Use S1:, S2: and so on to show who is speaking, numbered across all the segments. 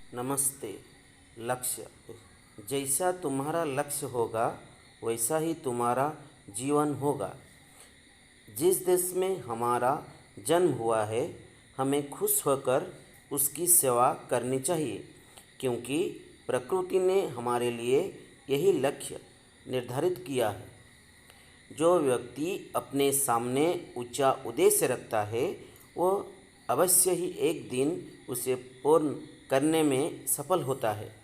S1: नमस्ते। लक्ष्य। जैसा तुम्हारा लक्ष्य होगा वैसा ही तुम्हारा जीवन होगा। जिस देश में हमारा जन्म हुआ है हमें खुश होकर उसकी सेवा करनी चाहिए, क्योंकि प्रकृति ने हमारे लिए यही लक्ष्य निर्धारित किया है। जो व्यक्ति अपने सामने ऊंचा उद्देश्य रखता है वह अवश्य ही एक दिन उसे पूर्ण करने में सफल होता है,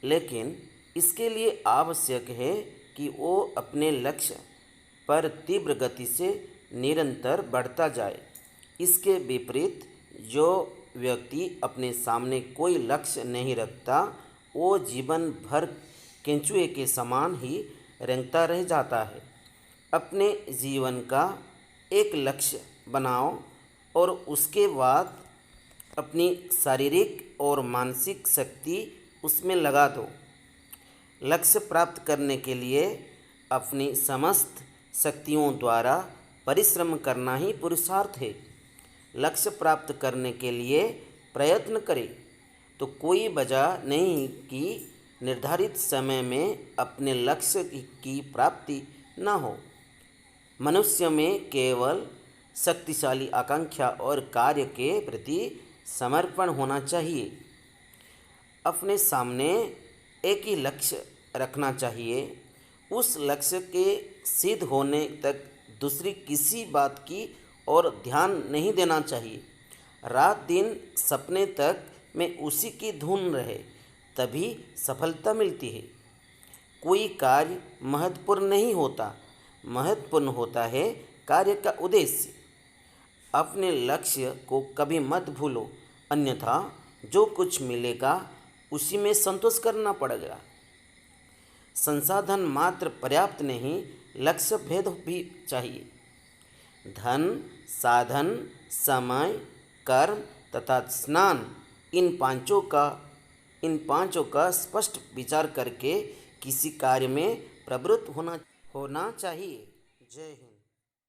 S1: लेकिन इसके लिए आवश्यक है कि वो अपने लक्ष्य पर तीव्र गति से निरंतर बढ़ता जाए। इसके विपरीत जो व्यक्ति अपने सामने कोई लक्ष्य नहीं रखता वो जीवन भर केंचुए के समान ही रेंगता रह जाता है। अपने जीवन का एक लक्ष्य बनाओ और उसके बाद अपनी शारीरिक और मानसिक शक्ति उसमें लगा दो। लक्ष्य प्राप्त करने के लिए अपनी समस्त शक्तियों द्वारा परिश्रम करना ही पुरुषार्थ है। लक्ष्य प्राप्त करने के लिए प्रयत्न करें तो कोई वजह नहीं कि निर्धारित समय में अपने लक्ष्य की प्राप्ति न हो। मनुष्य में केवल शक्तिशाली आकांक्षा और कार्य के प्रति समर्पण होना चाहिए। अपने सामने एक ही लक्ष्य रखना चाहिए। उस लक्ष्य के सिद्ध होने तक दूसरी किसी बात की और ध्यान नहीं देना चाहिए। रात दिन सपने तक में उसी की धुन रहे तभी सफलता मिलती है। कोई कार्य महत्वपूर्ण नहीं होता, महत्वपूर्ण होता है कार्य का उद्देश्य। अपने लक्ष्य को कभी मत भूलो, अन्यथा जो कुछ मिलेगा उसी में संतोष करना पड़ेगा। संसाधन मात्र पर्याप्त नहीं, लक्ष्य भेद भी चाहिए। धन, साधन, समय, कर्म तथा स्नान, इन पांचों का स्पष्ट विचार करके किसी कार्य में प्रवृत्त होना चाहिए। जय हिंद।